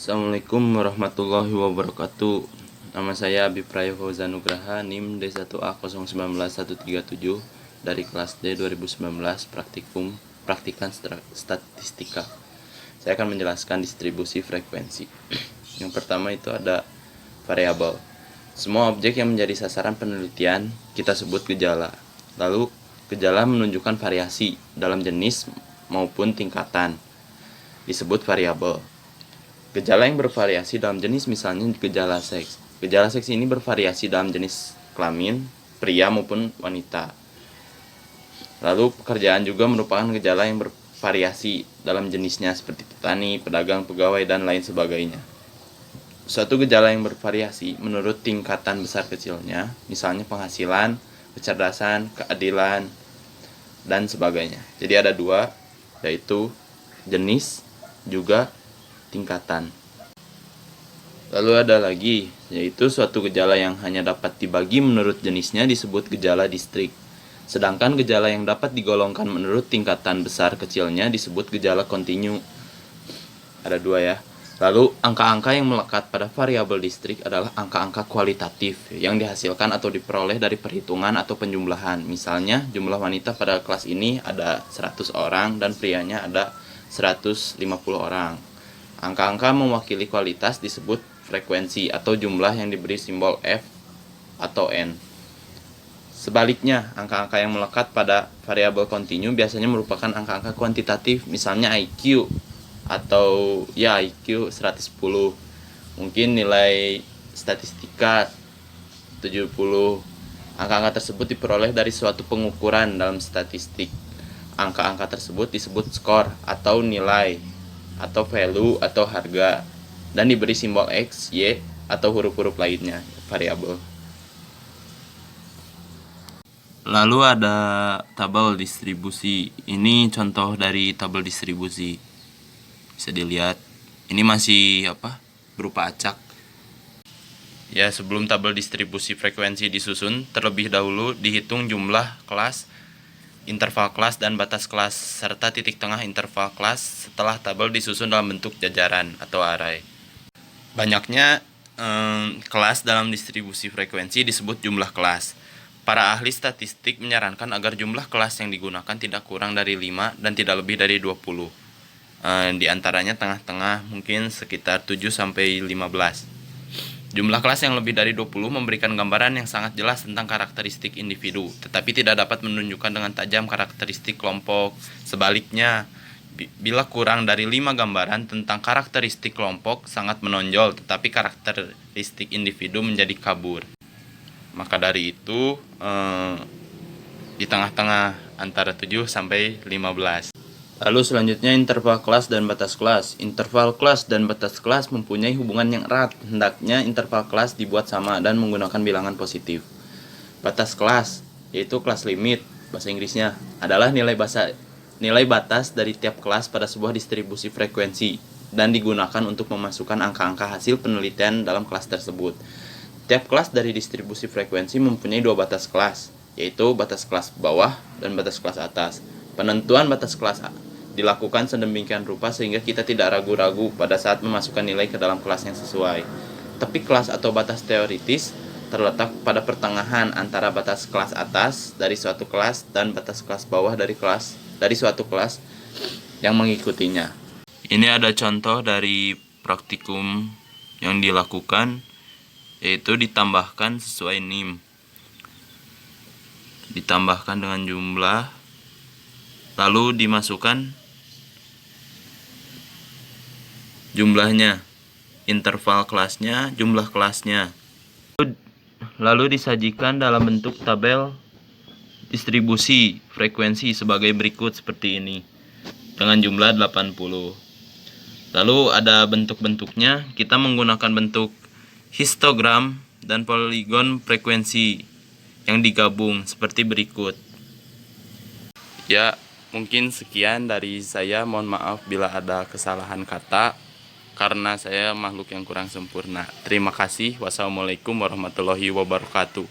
Assalamualaikum warahmatullahi wabarakatuh. Nama saya Abi Prayo Fauzan Nugraha, NIM D1A019137 dari kelas D 2019 Praktikan Statistika. Saya akan menjelaskan distribusi frekuensi. Yang pertama itu ada variabel. Semua objek yang menjadi sasaran penelitian kita sebut gejala. Lalu gejala menunjukkan variasi dalam jenis maupun tingkatan, disebut variabel. Gejala yang bervariasi dalam jenis misalnya gejala seks. Gejala seks ini bervariasi dalam jenis kelamin, pria maupun wanita. Lalu pekerjaan juga merupakan gejala yang bervariasi dalam jenisnya seperti petani, pedagang, pegawai, dan lain sebagainya. Suatu gejala yang bervariasi menurut tingkatan besar kecilnya, misalnya penghasilan, kecerdasan, keadilan, dan sebagainya. Jadi ada dua, yaitu jenis juga tingkatan. Lalu ada lagi, yaitu suatu gejala yang hanya dapat dibagi menurut jenisnya disebut gejala distrik. Sedangkan gejala yang dapat digolongkan menurut tingkatan besar kecilnya disebut gejala kontinu. Ada dua ya. Lalu angka-angka yang melekat pada variabel distrik adalah angka-angka kualitatif yang dihasilkan atau diperoleh dari perhitungan atau penjumlahan. Misalnya jumlah wanita pada kelas ini ada 100 orang dan prianya ada 150 orang. Angka-angka mewakili kualitas disebut frekuensi atau jumlah yang diberi simbol F atau N. Sebaliknya, angka-angka yang melekat pada variabel kontinu biasanya merupakan angka-angka kuantitatif, misalnya IQ atau IQ 110. Mungkin nilai statistika 70. Angka-angka tersebut diperoleh dari suatu pengukuran dalam statistik. Angka-angka tersebut disebut skor atau nilai atau value atau harga dan diberi simbol X, Y atau huruf-huruf lainnya variabel. Lalu ada tabel distribusi. Ini contoh dari tabel distribusi. Bisa dilihat. Ini masih berupa acak. Ya, sebelum tabel distribusi frekuensi disusun, terlebih dahulu dihitung jumlah kelas, interval kelas dan batas kelas serta titik tengah interval kelas setelah tabel disusun dalam bentuk jajaran atau array. Banyaknya kelas dalam distribusi frekuensi disebut jumlah kelas. Para ahli statistik menyarankan agar jumlah kelas yang digunakan tidak kurang dari 5 dan tidak lebih dari 20. Di antaranya tengah-tengah mungkin sekitar 7 sampai 15. Jumlah kelas yang lebih dari 20 memberikan gambaran yang sangat jelas tentang karakteristik individu, tetapi tidak dapat menunjukkan dengan tajam karakteristik kelompok. Sebaliknya, bila kurang dari 5 gambaran tentang karakteristik kelompok sangat menonjol, tetapi karakteristik individu menjadi kabur. Maka dari itu, di tengah-tengah antara 7 sampai 15. Lalu selanjutnya interval kelas dan batas kelas. Interval kelas dan batas kelas mempunyai hubungan yang erat. Hendaknya interval kelas dibuat sama dan menggunakan bilangan positif. Batas kelas, yaitu kelas limit, bahasa Inggrisnya, adalah nilai batas dari tiap kelas pada sebuah distribusi frekuensi dan digunakan untuk memasukkan angka-angka hasil penelitian dalam kelas tersebut. Tiap kelas dari distribusi frekuensi mempunyai dua batas kelas, yaitu batas kelas bawah dan batas kelas atas. Penentuan batas kelas dilakukan sedemikian rupa sehingga kita tidak ragu-ragu pada saat memasukkan nilai ke dalam kelas yang sesuai. Tapi kelas atau batas teoritis terletak pada pertengahan antara batas kelas atas dari suatu kelas dan batas kelas bawah dari suatu kelas yang mengikutinya. Ini ada contoh dari praktikum yang dilakukan, yaitu ditambahkan sesuai NIM. Ditambahkan dengan jumlah, lalu dimasukkan jumlahnya, interval kelasnya, jumlah kelasnya. Lalu disajikan dalam bentuk tabel distribusi frekuensi sebagai berikut seperti ini dengan jumlah 80. Lalu ada bentuk-bentuknya. Kita menggunakan bentuk histogram dan poligon frekuensi yang digabung seperti berikut. Ya, mungkin sekian dari saya. Mohon maaf bila ada kesalahan kata karena saya makhluk yang kurang sempurna. Terima kasih. Wassalamualaikum warahmatullahi wabarakatuh.